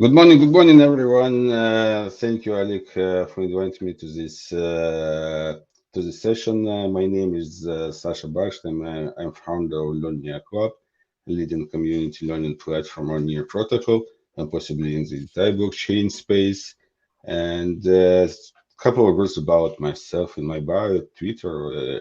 Good morning, everyone. Thank you, Alec, for inviting me to this session. My name is Sasha Baksht. I'm founder of Learning Club, a leading community learning platform on Near Protocol and possibly in the entire blockchain space. And a couple of words about myself in my bio, Twitter,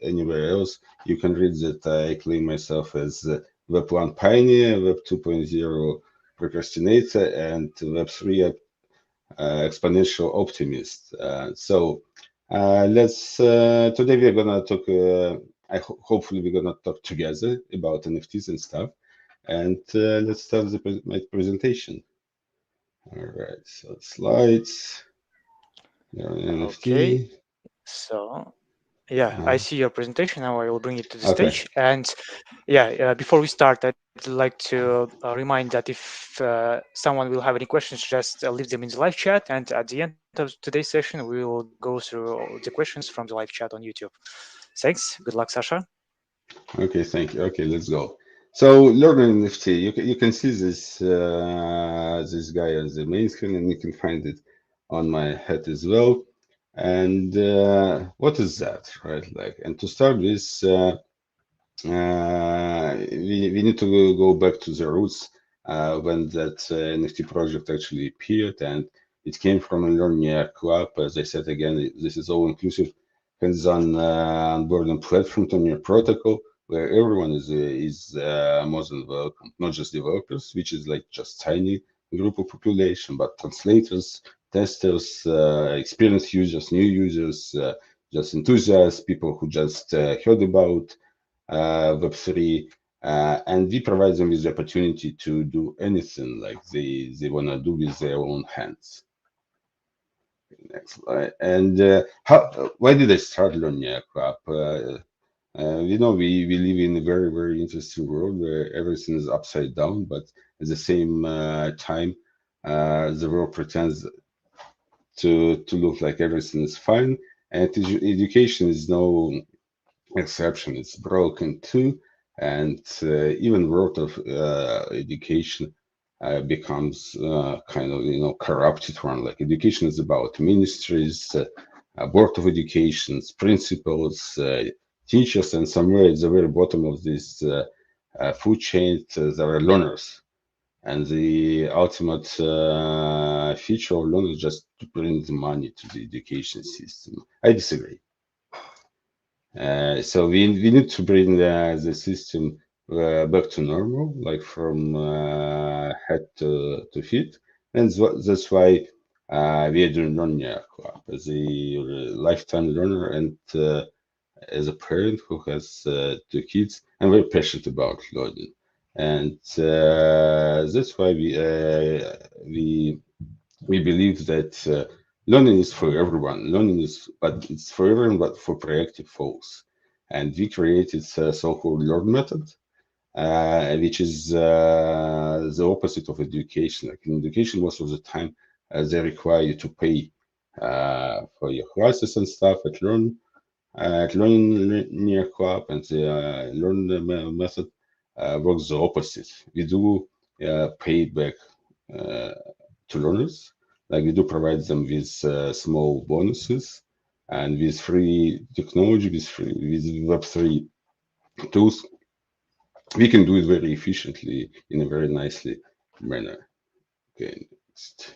anywhere else. You can read that I claim myself as Web1 pioneer, Web 2.0 procrastinator, and Web3 exponential optimist. Let's today we're gonna talk. Hopefully we're gonna talk together about NFTs and stuff. And let's start my presentation. All right, so slides. Okay, NFT. so yeah, I Uh, see your presentation. Now I will bring it to the okay. stage. And yeah, before we start, I'd like to remind that if someone will have any questions, just leave them in the live chat. And at the end of today's session, we will go through the questions from the live chat on YouTube. Thanks. Good luck, Sasha. Okay, thank you. Okay, let's go. So learning NFT, you can see this guy on the main screen, and you can find it on my head as well. And what is that, right? Like, and to start with, we need to go back to the roots when that NFT project actually appeared, and it came from a Learning Club. As I said again, this is all-inclusive hands-on onboarding platform to your protocol, where everyone is more than welcome, not just developers, which is like just tiny group of population, but translators, testers, experienced users, new users, just enthusiasts, people who just heard about Web3, and we provide them with the opportunity to do anything like they want to do with their own hands. Next slide. And why did I start learning crap? We live in a very, very interesting world where everything is upside down, but at the same time, the world pretends to look like everything is fine. And education is no exception. It's broken too, and even word of education becomes kind of corrupted one. Like education is about ministries, board of educations, principals, teachers, and somewhere at the very bottom of this food chain there are learners. And the ultimate feature of learners is just to bring the money to the education system. I disagree. So we need to bring the system back to normal, like from head to feet, and that's why we are doing Learning Club as a lifetime learner and as a parent who has two kids. I'm very passionate about learning, and that's why we believe that learning is for everyone. But it's for everyone, but for proactive folks. And we created a so-called learn method, which is the opposite of education. Like in education, most of the time, they require you to pay for your classes and stuff. At Learn Near Club and the Learn method works the opposite. We do pay back uh, to learners. Like we do provide them with small bonuses and with free technology, with Web3 tools, we can do it very efficiently in a very nicely manner. Okay, next.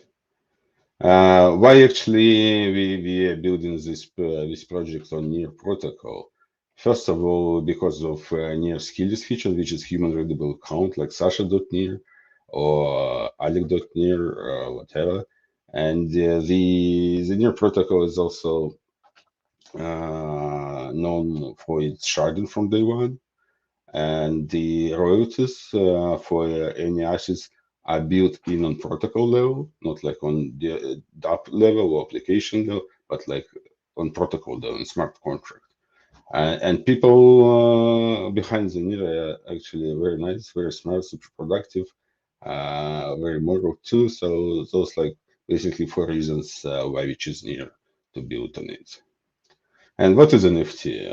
Why actually we are building this project on Near protocol? First of all, because of Near skills feature, which is human readable account like Sasha.near or Alec.near or whatever. And the Near protocol is also known for its sharding from day one, and the royalties for any assets are built in on protocol level, not like on the DApp level or application level, but like on protocol level in smart contract. And people behind the NIR are actually very nice, very smart, super productive, very moral too. So those like basically four reasons why we choose NIR to build on it. And what is NFT?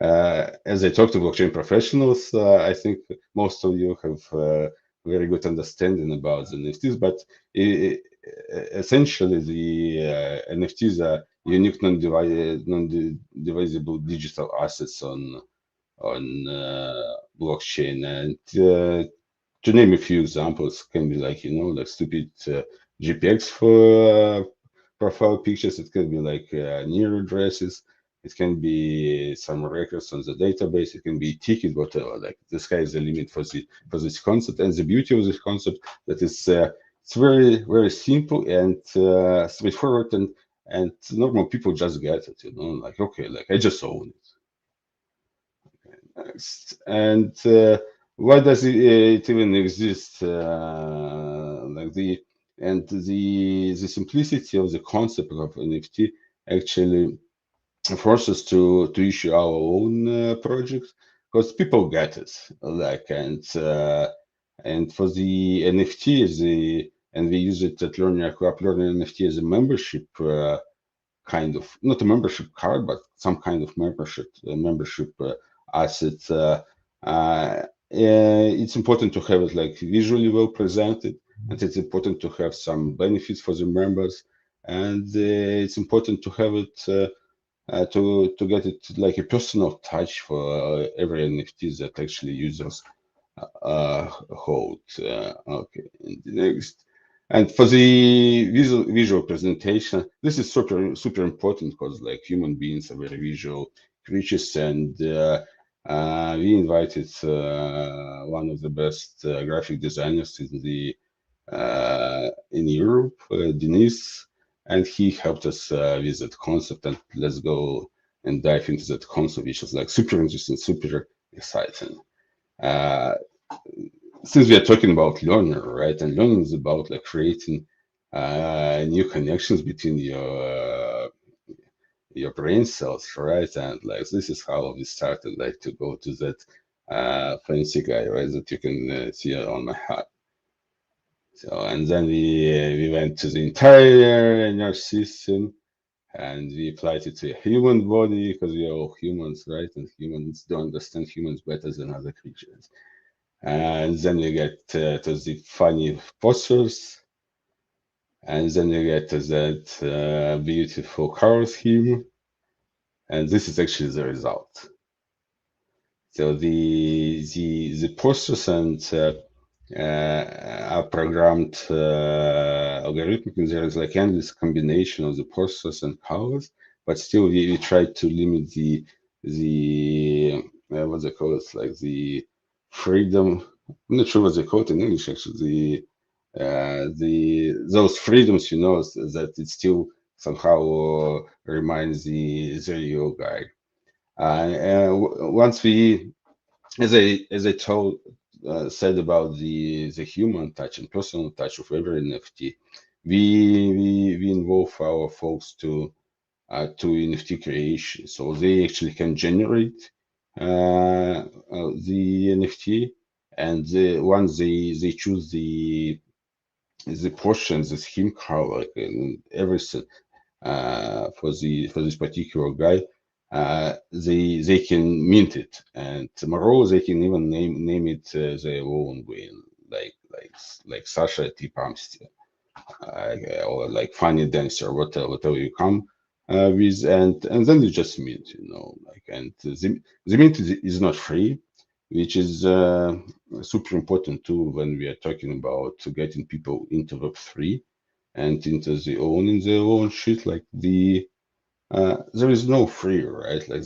As I talk to blockchain professionals, I think most of you have very good understanding about the NFTs, but uh, essentially the NFTs are unique non-divisible digital assets on blockchain. And to name a few examples, can be like like stupid JPEGs for profile pictures. It can be like near addresses. It can be some records on the database. It can be ticket, whatever. Like the sky is the limit for this concept. And the beauty of this concept that is it's very simple and straightforward, and normal people just get it. Like okay, like I just own it. And why does it even exist? Like the simplicity of the concept of NFT actually forces us to issue our own projects because people get it. Like and for the NFT as the and we use it at Learning Club. Learning NFT as a membership. Kind of not a membership card, but some kind of membership asset. It's important to have it like visually well presented, and it's important to have some benefits for the members, and it's important to have it to get it like a personal touch for every NFT that actually users hold. Okay, and the next. And for the visual presentation, this is super important because like human beings are very visual creatures, and we invited one of the best graphic designers in Europe, Denise, and he helped us with that concept. And let's go and dive into that concept, which is like super interesting, super exciting. Uh, since we are talking about learning, right? And learning is about like creating new connections between your brain cells, right? And like this is how we started, like to go to that fancy guy, right? That you can see on my hat. So and then we went to the entire nervous system and we applied it to a human body because we are all humans, right? And humans don't understand humans better than other creatures. And then we get to the funny postures, and then we get to that beautiful color scheme, and this is actually the result. So the postures and are programmed algorithmically. There is like endless combination of the postures and colors, but still we try to limit the what they call it, like the freedom. I'm not sure what they call it in English actually. The those freedoms, that it still somehow reminds the real guy. Once we, as I told said about the human touch and personal touch of every NFT, we involve our folks to NFT creation, so they actually can generate the NFT, and once they choose the portions, the scheme color, like everything for this particular guy, they can mint it, and tomorrow they can even name it their own way, like Sasha T. Pumps, or like Funny Dancer, whatever you come with, and then you just mint, like, and the mint is not free, which is super important too when we are talking about getting people into Web3 and into the owning their own shit. Like there is no free, right? Like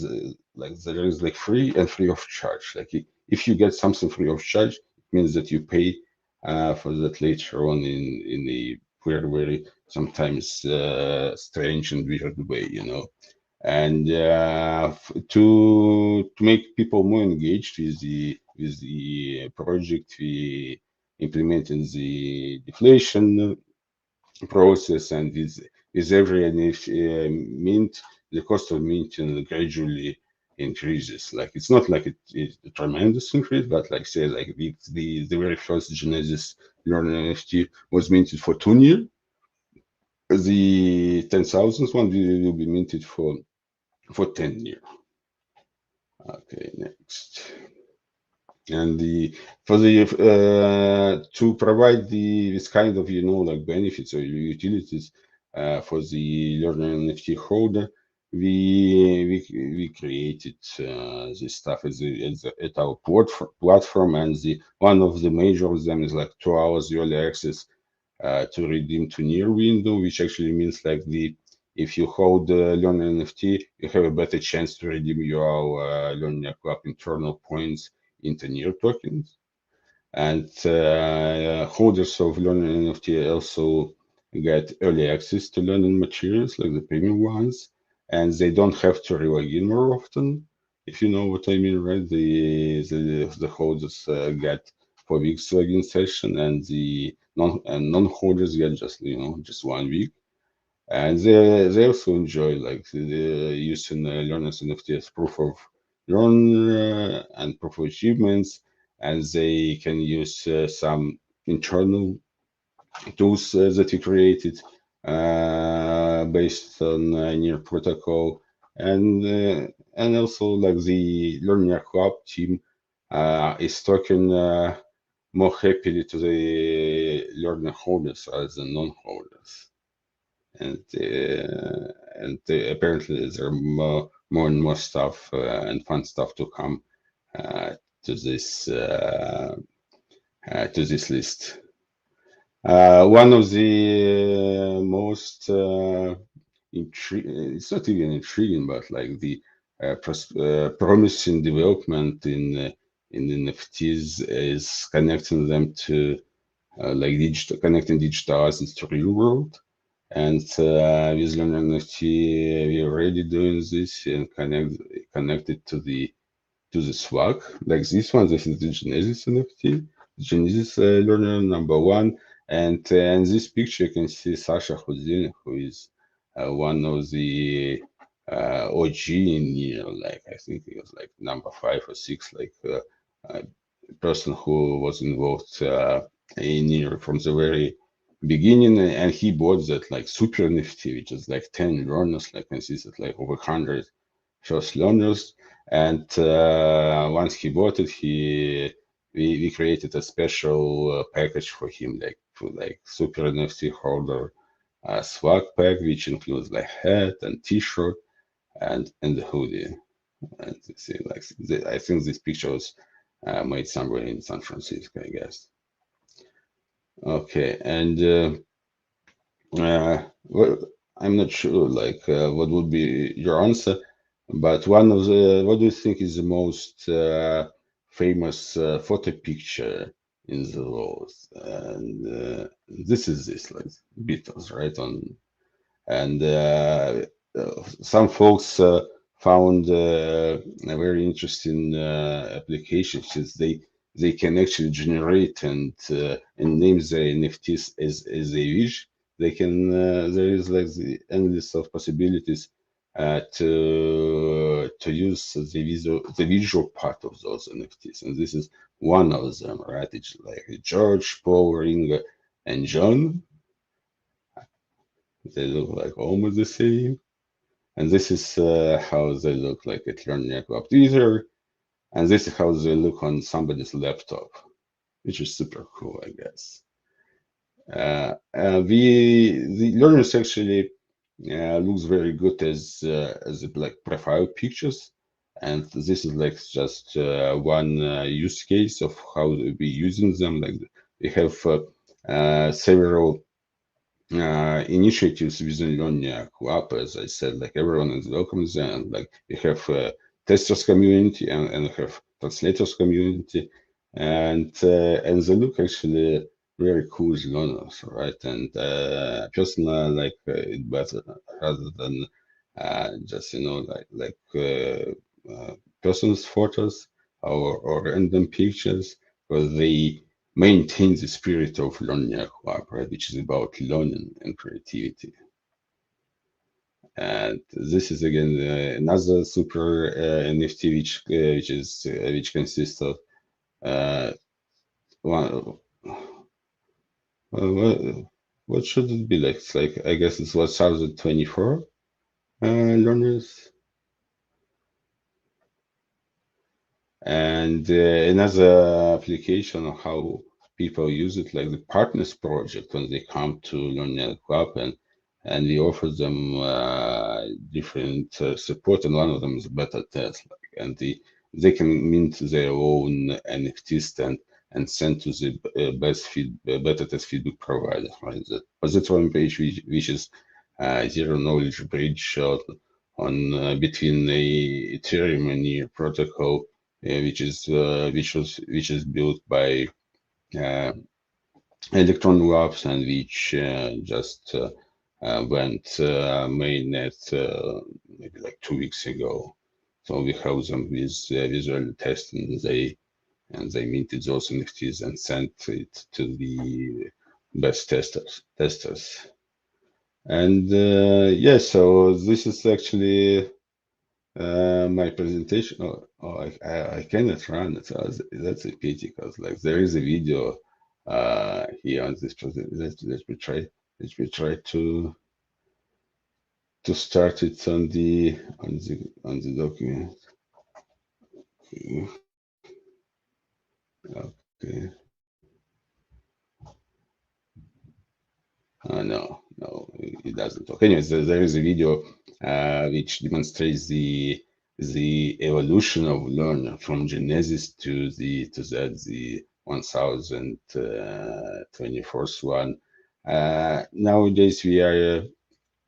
there is like free and free of charge. Like if you get something free of charge, it means that you pay for that later on in a very sometimes strange and weird way. And to make people more engaged with the project, we implemented the deflation process, and with every mint, the cost of minting gradually increases. Like it's not like it's a tremendous increase, but like say like the very first Genesis Learn NFT was minted for 2 years. The 10,000 one will be minted for 10 years. Okay, next. And the for the to provide this kind of like benefits or utilities for the learner NFT holder, we created this stuff at our platform, and the one of the major of them is like 2 hours early access to redeem to near window, which actually means like the if you hold Learn NFT, you have a better chance to redeem your Learn Club internal points into near tokens. And holders of Learn NFT also get early access to learning materials like the premium ones, and they don't have to relog in more often. If you know what I mean, right? The holders get 4 weeks login session, and the non-holders get just 1 week, and they also enjoy like the using learners NFT as proof of learn and proof of achievements, and they can use some internal tools that we created based on near protocol, and also like the learner club team is talking more happily to the learner holders as the non-holders, and apparently there are more and more stuff and fun stuff to come uh, to this list. One of the most it's not even intriguing, but like the promising development in NFTs is connecting them to like connecting digital assets to real world. And with Learn NFT, we're already doing this and connected to the swag. Like this one, this is the Genesis NFT, Genesis learner number one. And this picture, you can see Sasha Baksht, who is one of the OG in here. Like I think he was like number 5 or 6, like uh, person who was involved in here from the very beginning, and he bought that like super NFT, which is like 10 learners, like consisted like over 100 first learners. And once he bought it, we created a special package for him, like for like super NFT holder swag pack, which includes like hat and T-shirt and the hoodie. And see, like I think this picture was made somewhere in San Francisco, I guess. Okay, and well, I'm not sure, like, what would be your answer, but what do you think is the most famous photo picture in the world? And this like Beatles, right? And some folks found a very interesting application since they can actually generate and name the NFTs as they wish. They can there is like the endless of possibilities to use the visual part of those NFTs, and this is one of them, right? It's like George, Paul, Ringo, and John. They look like almost the same. And this is how they look like at Learn Club Twitter, and this is how they look on somebody's laptop, which is super cool, I guess. The learners actually looks very good as like profile pictures, and this is like just one use case of how we using them. Like we have several initiatives within Learning Club. As I said, like everyone is welcome there, and like we have testers community and we have translators community, and they look actually very cool as learners, right? And personally, like it better rather than just person's photos or random pictures, because they maintain the spirit of learning club, right, which is about learning and creativity. And this is again another super NFT, which consists of uh, one. What, what should it be like? It's like I guess it's 1024 learners, And another application of how people use it, like the Partners Project, when they come to Learning Club, and we offer them different support, and one of them is beta test, like, and they can mint their own NFTs and send to the beta test feedback provider, right? But that's one page which is zero knowledge bridge on between the Ethereum and the protocol, which is built by uh, Electron Labs, and which just went mainnet maybe like 2 weeks ago. So we helped them with visual testing. They minted those NFTs and sent it to the best testers. And yeah, so this is actually my presentation. I cannot run it. So that's a pity because like there is a video here on this presentation. Let me try to start it on the document. Okay. No, it doesn't talk. Anyways, there is a video which demonstrates the evolution of learner from Genesis the 1024th one. Nowadays we are,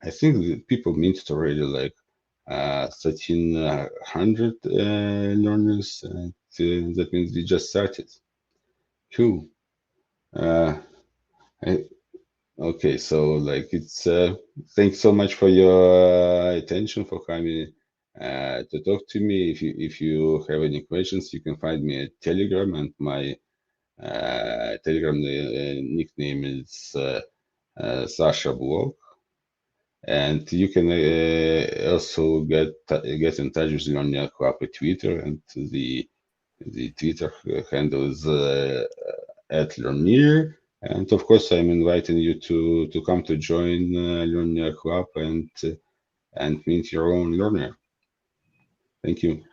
I think the people minted already like 1300 learners. That means we just started. Cool. Uh, I, Okay, so like it's thanks so much for your attention, for coming to talk to me. If you have any questions, you can find me at Telegram, and my Telegram nickname is Sasha Blog, and you can also get in touch with Learning Club at Twitter, and the Twitter handle is at Learnier. And of course, I'm inviting you to come to join Learner Club and meet your own learner. Thank you.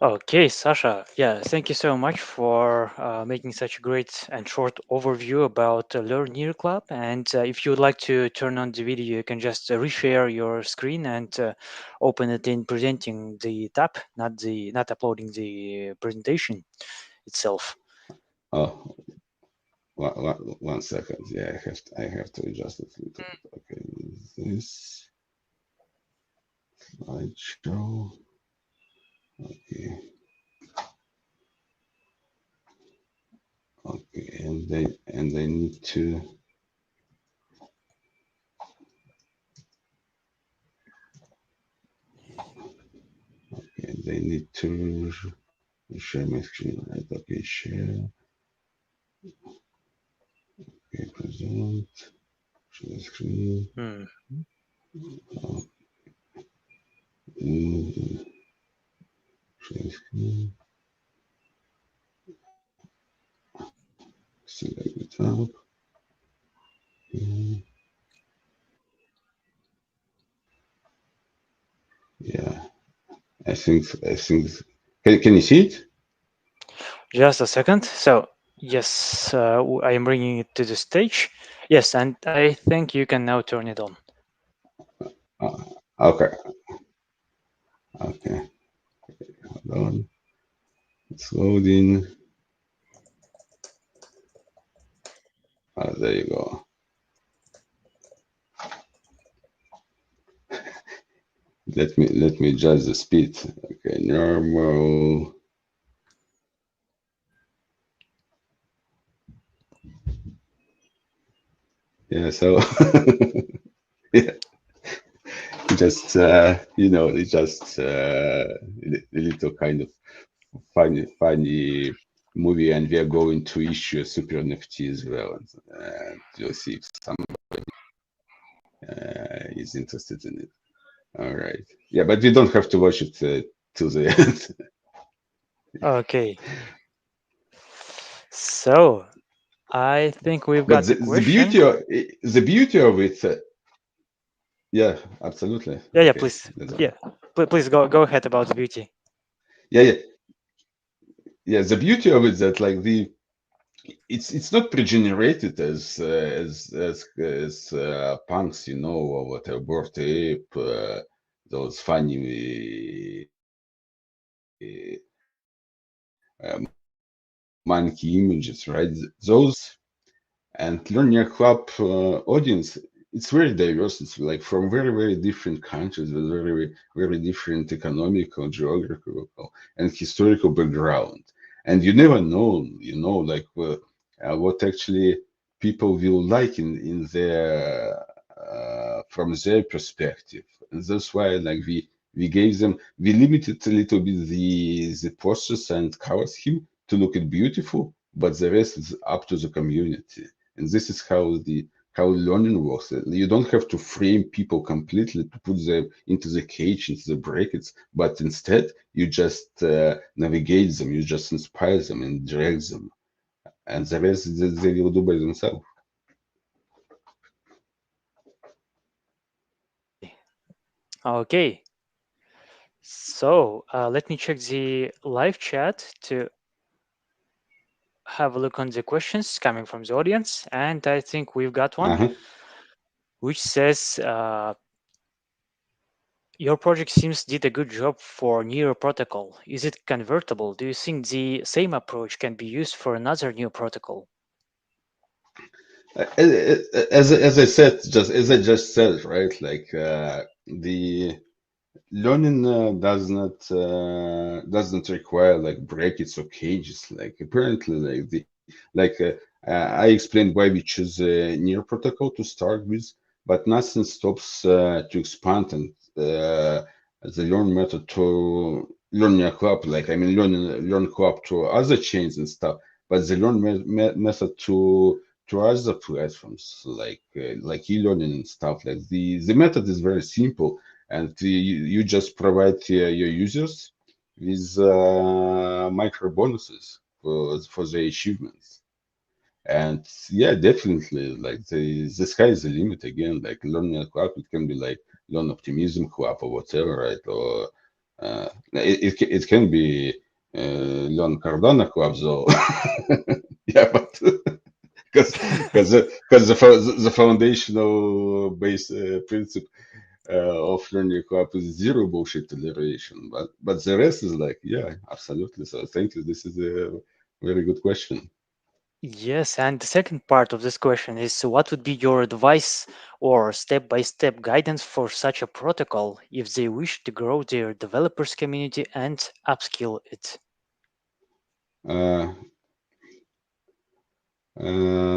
Okay, Sasha. Yeah, thank you so much for making such a great and short overview about Learn Near Club. And if you would like to turn on the video, you can just reshare your screen and open it in presenting the tab, not uploading the presentation itself. Oh, one second. Yeah, I have to adjust it a little bit. Okay, this slideshow. Okay, okay, and they need to. Okay, they need to share my screen. Right? Okay, share. Okay, present. Share screen. Hmm. Mm, share screen. Select the tab. Mm, yeah, I think. Can you see it? Just a second. So, yes, I am bringing it to the stage. Yes, and I think you can now turn it on. Uh, okay, okay. Hold on. It's loading. There you go. Let me adjust the speed. Okay, normal. Yeah, so yeah, just it's just a little kind of funny movie, and we are going to issue a super NFT as well, and you'll see if somebody is interested in it. All right. Yeah, but we don't have to watch it till the end. Okay. So, I think we've But got the, the the question. beauty of the beauty of it, yeah, absolutely. Yeah, Okay, please. that's Yeah, fine. please go ahead about the beauty. Yeah, yeah. yeah, the beauty of it that like the it's not pre-generated as punks, you know, or whatever, Bored Ape, those funny monkey images, right? Those and Learning Club audience, it's very diverse. It's like from very, very different countries with very, very different economical, geographical, and historical background. And you never know, you know, like what actually people will like in their from their perspective. And that's why, like we limited a little bit the posters and cover scheme to look it beautiful, but the rest is up to the community. And this is how learning works. You don't have to frame people completely to put them into the cage, into the brackets, but instead you just navigate them, you just inspire them and direct them, and the rest they will do by themselves. Okay. So let me check the live chat to have a look on the questions coming from the audience. And I think we've got one Uh-huh. which says, your project seems did a good job for Near protocol. Is it convertible? Do you think the same approach can be used for another new protocol? As I said, just as I just said, right? Like the learning doesn't require like brackets or cages. Like apparently, I explained why we choose near protocol to start with, but nothing stops to expand and the learn method to learn your club. Like I mean, learn club to other chains and stuff. But the learn method to other platforms like e-learning and stuff. Like the method is very simple and you just provide your users with micro bonuses for the achievements. And yeah, definitely, like the sky is the limit again. Like learning a club, it can be like learn optimism club or whatever, right? Or it can be learn Cardano club, though. Yeah, but because the foundational base principle of learning club is zero bullshit toleration, but the rest is like, yeah, absolutely. So thank you. This is a very good question. Yes, and the second part of this question is, what would be your advice or step-by-step guidance for such a protocol if they wish to grow their developers community and upskill it? Uh,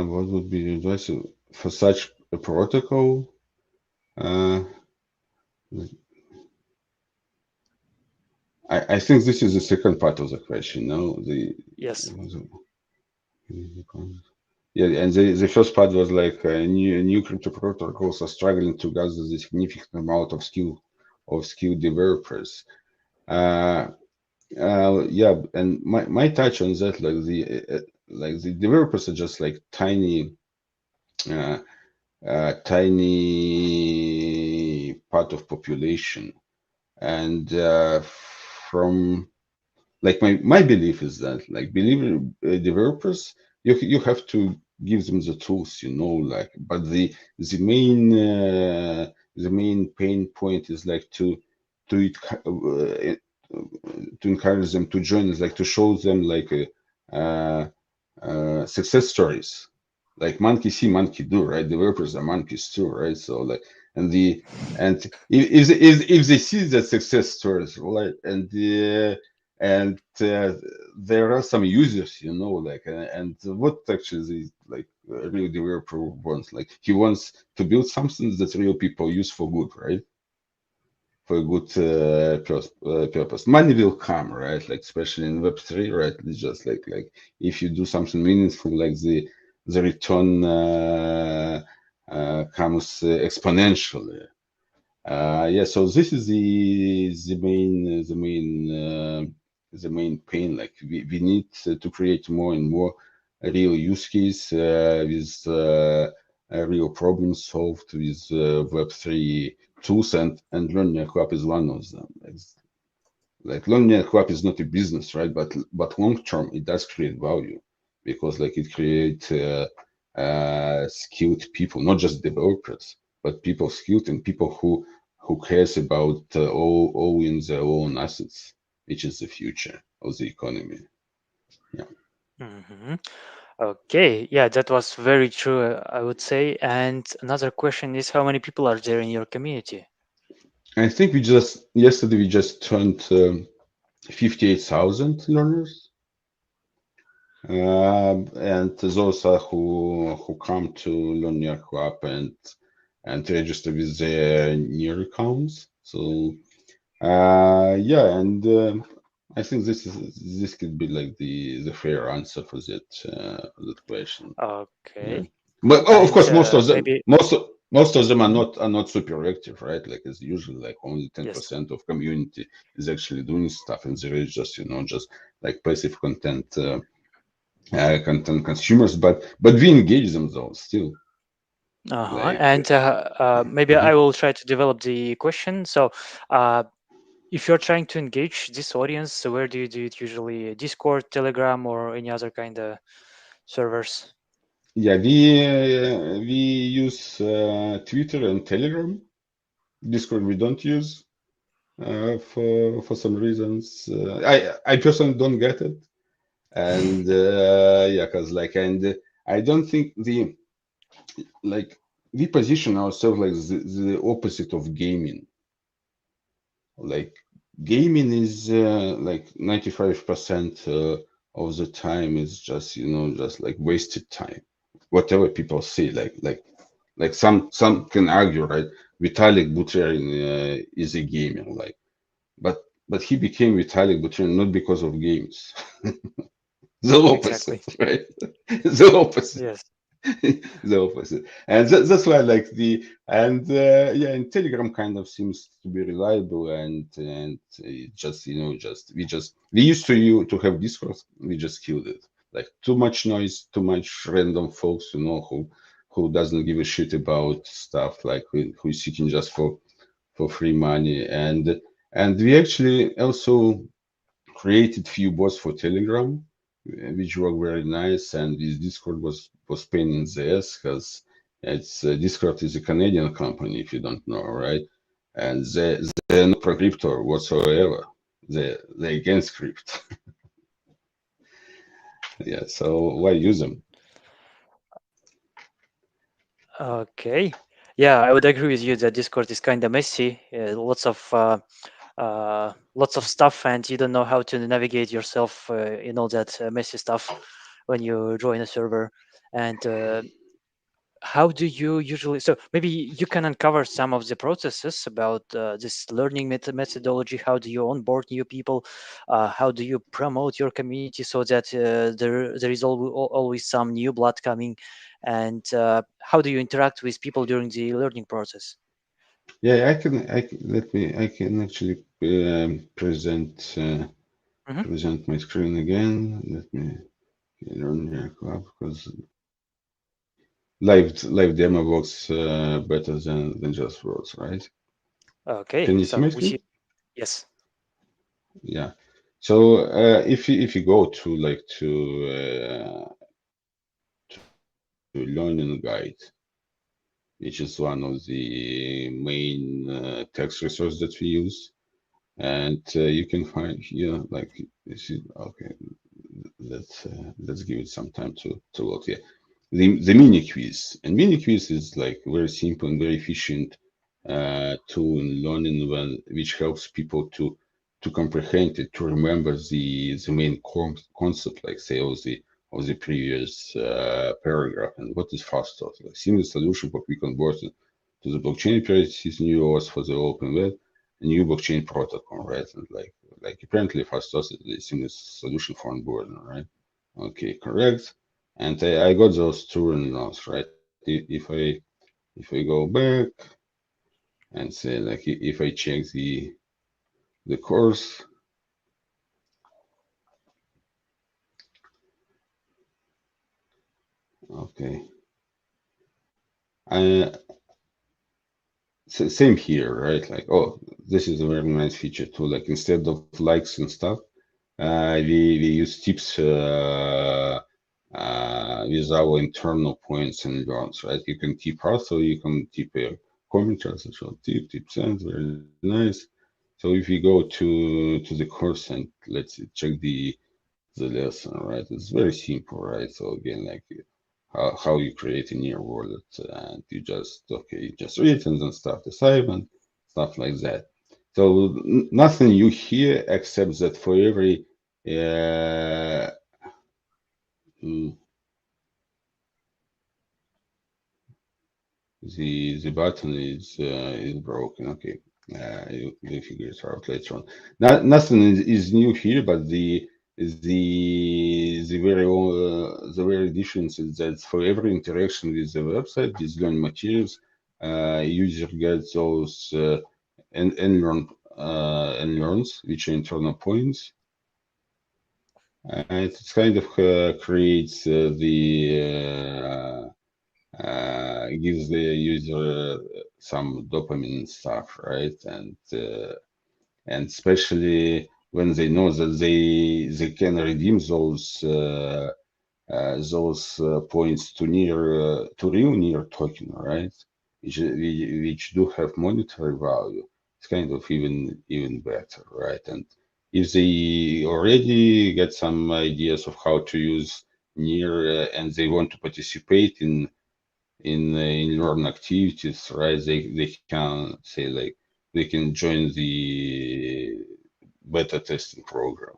what would be the advice for such a protocol? Uh, I think this is the second part of the question. No, Yes. yeah, and the first part was like new crypto protocols are struggling to gather the significant amount of skilled developers. Uh, yeah, and my touch on that, like the developers are just like uh, tiny part of population, and from like my belief is that like believer developers you have to give them the tools, you know, like but the main pain point is like to it, to encourage them to join us, like to show them like success stories, like monkey see, monkey do, right? Developers are monkeys too, right? So like, and the and if they see the success stories, right, and there are some users, you know, like and what actually the like a real developer wants, like he wants to build something that real people use for good, right? For a good purpose. Money will come, right? Like especially in Web3, right? It's just like if you do something meaningful, like the return comes exponentially. Yeah, so this is the main pain. Like we need to create more and more real use case with real problems solved with Web3 tools, and Learning Club is one of them. like Learning Club is not a business, right? But long term, it does create value because like it creates skilled people, not just developers, but people skilled and people who cares about all in their own assets, which is the future of the economy. Yeah, Hmm. Okay, yeah, that was very true, I would say. And another question is, how many people are there in your community? I think we just yesterday we just turned 58,000 learners. And those are who come to Learn Your Club and register with their new accounts. So yeah, and I think this could be like the fair answer for that question. Yeah, Okay, but oh, of and course, maybe most of them mhm, are not super active, right? Like it's usually like only yes. 10% of community is actually doing stuff, and there is just just like passive content consumers, but we engage them though still. Uh-huh. Like, And maybe I mhm. will try to develop the question. So, uh, if you're trying to engage this audience, so where do you do it usually? Discord, Telegram, or any other kind of servers? Yeah, we use Twitter and Telegram. Discord we don't use for some reasons. I personally don't get it, and yeah, cause like, and I don't think like we position ourselves like the opposite of gaming. Like gaming is like 95% of the time is just just like wasted time. Whatever people say, like some can argue, right? Vitalik Buterin is a gamer, like, but he became Vitalik Buterin not because of games. The opposite, Exactly. right? The opposite. Yes. The opposite, and that's why like and yeah, and Telegram kind of seems to be reliable, and just just we used to have Discord. We just killed it. Like too much noise, too much random folks who doesn't give a shit about stuff, like who's seeking just for free money. And we actually also created few bots for Telegram, which were very nice. And this Discord was pain in the ass because it's Discord is a Canadian company, if you don't know, right? And they're not pro crypto whatsoever. They're against crypto. Yeah, so why use them? Okay. Yeah, I would agree with you that Discord is kind of messy. Lots of stuff, and you don't know how to navigate yourself in all that messy stuff when you join a server. And how do you usually? So maybe you can uncover some of the processes about this learning methodology. How do you onboard new people? How do you promote your community so that there is always some new blood coming? And how do you interact with people during the learning process? Yeah, I can actually Hmm. present my screen again. Let me learn here because live demo works better than just words, right? Okay, Can you see so my we see. screen? Yes. Yeah. So if you go to learning guide, which is one of the main text resources that we use, and you can find here like this is okay. Let's give it some time to load here. The mini quiz, and mini quiz is like very simple and very efficient tool in learning, which helps people to comprehend it, to remember the main concept, like say of the previous paragraph, and what is fast start, like seamless solution for quick conversion to the blockchain priorities, new OS for the open web, a new blockchain protocol, right? And like apparently fast start is the seamless solution for onboarding, right? Okay, correct. And I got those two runs, right? If I go back and say like if I check the course, okay. same here, right? Like, oh, this is a very nice feature too. Like instead of likes and stuff, we use tips with our internal points and learns, right? You can tip also, you can tip a comment also, so tip sends, very nice. So if we go to the course and let's check the lesson, right? It's very simple, right? So again, like how you create a near wallet and you just okay, you just read and then start assignment, stuff like that. So nothing new here except that for every uh, mm, the button is broken. Okay, we figure it out later on. Nothing is new here, but the very difference is that for every interaction with the website, with learning materials, user gets those and learns, which are internal points, and it kind of creates gives the user some dopamine stuff, right? And especially when they know that they can redeem those points to to real near token, right? Which do have monetary value. It's kind of even better, right? And if they already get some ideas of how to use near and they want to participate in learn activities, right? They can say like they can join the beta testing program,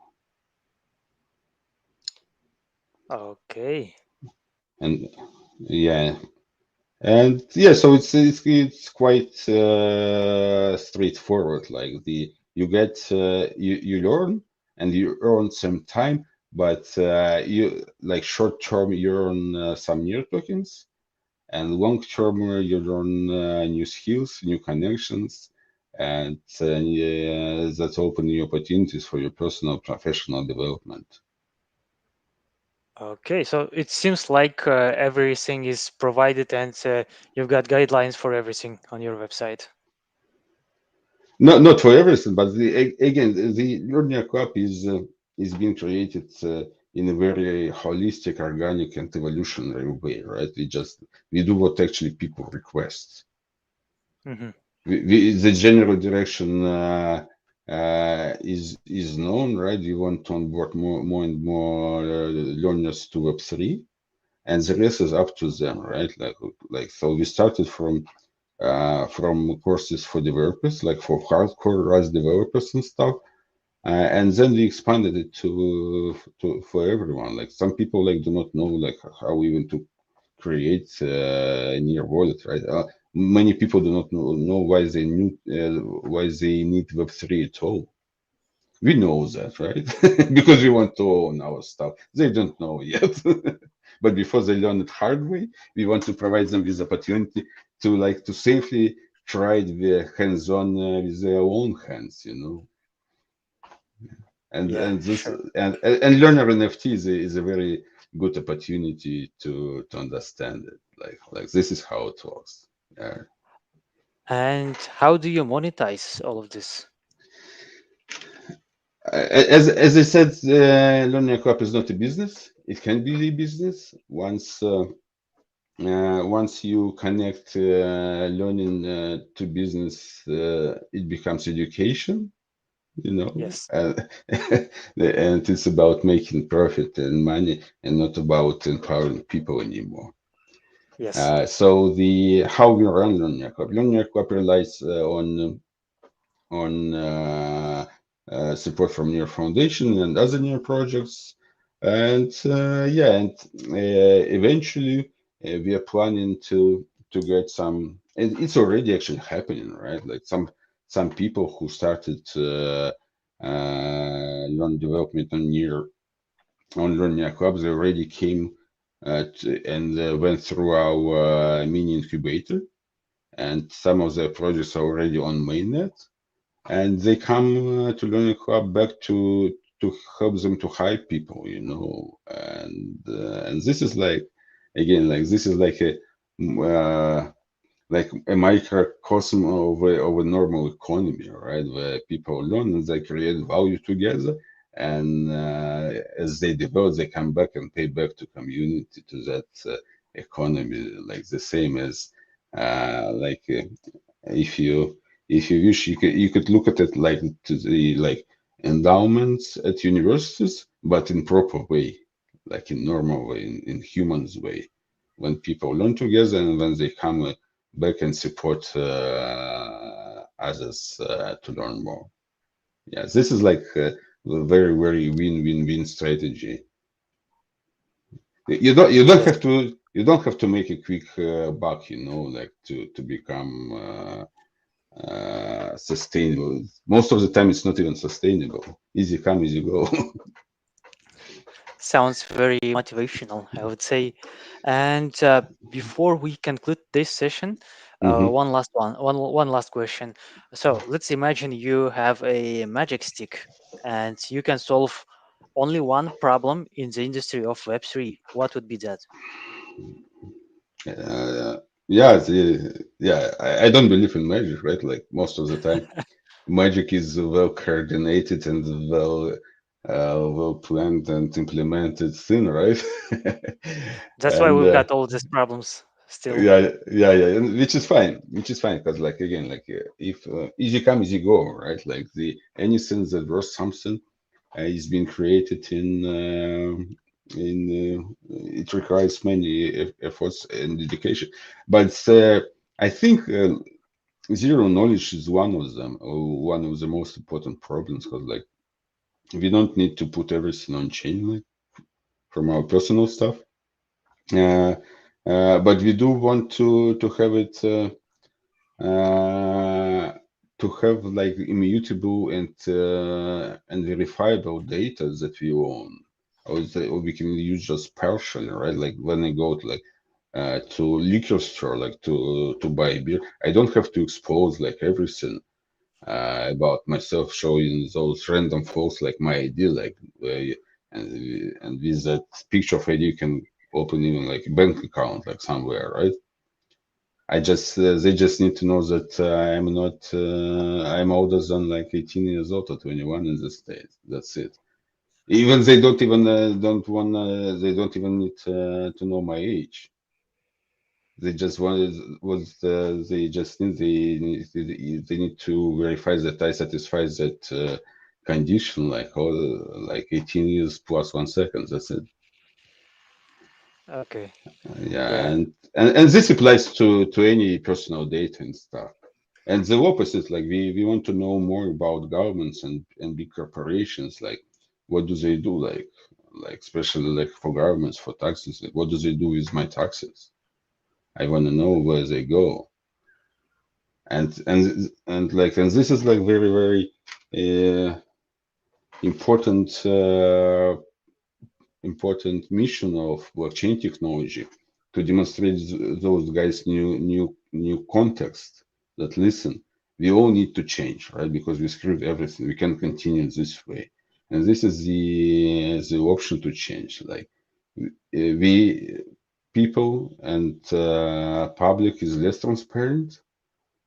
Okay. and yeah, and yeah, so it's quite straightforward. Like you get you learn and you earn some time, but you like short term you earn some near tokens, and long term you learn new skills, new connections, and yeah, that's open new opportunities for your personal professional development. Okay, so it seems like everything is provided and you've got guidelines for everything on your website. Not for everything, but again, the Learning Club is being created in a very holistic, organic, and evolutionary way, right? We do what actually people request. Hmm. The general direction is known, right? We want to onboard more and more learners to Web3, and the rest is up to them, right? Like so, we started from courses for developers, like for hardcore Rust developers and stuff, and then we expanded it to for everyone. Like some people like do not know like how even to create a near wallet, right? Many people do not know why they need Web3 at all. We know that, right? Because we want to own our stuff. They don't know yet. But before they learn it hard way, we want to provide them with opportunity to safely try it the hands-on with their own hands, you know. And Yeah, and this sure. and learner NFT is a very good opportunity to understand it. Like this is how it works. Yeah. And how do you monetize all of this? As I said, learning co-op is not a business. It can be a business once you connect learning to business. It becomes education, you know, Yes, and it's about making profit and money, and not about empowering people anymore. yes, So the how we run learning co-op relies on support from Near Foundation and other Near projects. And yeah, and eventually we are planning to get some, and it's already actually happening, right? Like some people who started learn development on Learning Clubs, they already came and went through our mini incubator, and some of their projects are already on mainnet, and they come to learning club back to help them to hire people, you know, and this is like again like this is like a like a microcosm of a normal economy, right? Where people learn and they create value together, and as they develop, they come back and pay back to community, to that economy, like the same as like if you if you wish, you could look at it like to the like endowments at universities, but in proper way, like in normal way, in humans way, when people learn together and when they come back and support others to learn more. Yeah, this is like a very very win-win-win strategy. You don't Yes, have to make a quick buck, like to become sustainable. Most of the time, it's not even sustainable. Easy come, easy go. sounds very motivational, I would say. And before we conclude this session, Hmm. one last question. So let's imagine you have a magic stick and you can solve only one problem in the industry of Web3. What would be that? Uh, yeah, I don't believe in magic, right? Like most of the time, magic is well coordinated and well planned and implemented thing, right? That's why And we've got all these problems still. yeah, and which is fine because like again, like if easy come, easy go, right? Like the anything that was something is being created it requires many efforts and dedication, but I think zero knowledge is one of them, or one of the most important problems, because like we don't need to put everything on chain, like from our personal stuff, uh, but we do want to have it to have like immutable and verifiable data that we own, or we can use just partially, right? Like when I go to liquor store, like to buy beer, I don't have to expose like everything about myself, showing those random folks like my ID, like and with that picture of ID, you can open even like a bank account like somewhere, right? They just need to know that I'm not I'm older than like 18 years old or 21 in the States. That's it. Even they don't even they don't even need to know my age. They just wanted was they just need they need to verify that I satisfy that condition, like all like 18 years plus 1 second. That's it. Okay. Yeah, Yeah. and this applies to any personal data and stuff. And the opposite, like we want to know more about governments and big corporations, like what do they do, like especially like for governments for taxes, like what do they do with my taxes? I want to know where they go, and this is like very very important important mission of blockchain technology to demonstrate those guys new context that listen, we all need to change, right? Because we screwed everything, we can continue this way, and this is the option to change, like we people and public is less transparent,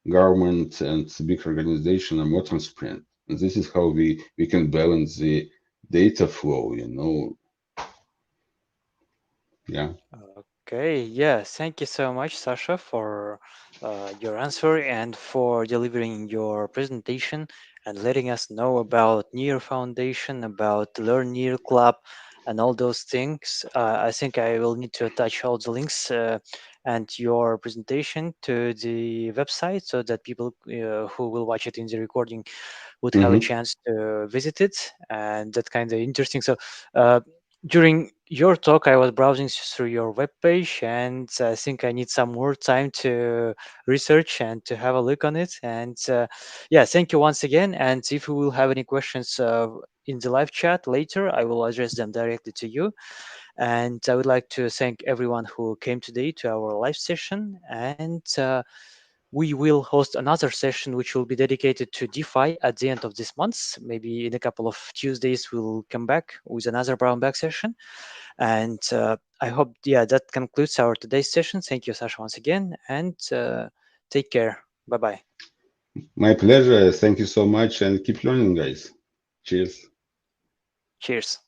government and big organization are more transparent, and this is how we can balance the data flow, yeah. Okay, yeah, thank you so much, Sasha, for your answer and for delivering your presentation and letting us know about Near Foundation, about Learn Near Club, and all those things. I think I will need to attach all the links and your presentation to the website so that people who will watch it in the recording would have a Hmm. chance to visit it, and that kind of interesting. So uh, during your talk, I was browsing through your webpage, and I think I need some more time to research and to have a look on it. And yeah, thank you once again. And if we will have any questions in the live chat later, I will address them directly to you. And I would like to thank everyone who came today to our live session. And we will host another session which will be dedicated to DeFi at the end of this month. Maybe in a couple of Tuesdays, we'll come back with another brown bag session. And I hope, yeah, that concludes our today's session. Thank you, Sasha, once again. And Take care. Bye bye. My pleasure. Thank you so much and keep learning, guys. Cheers. Cheers.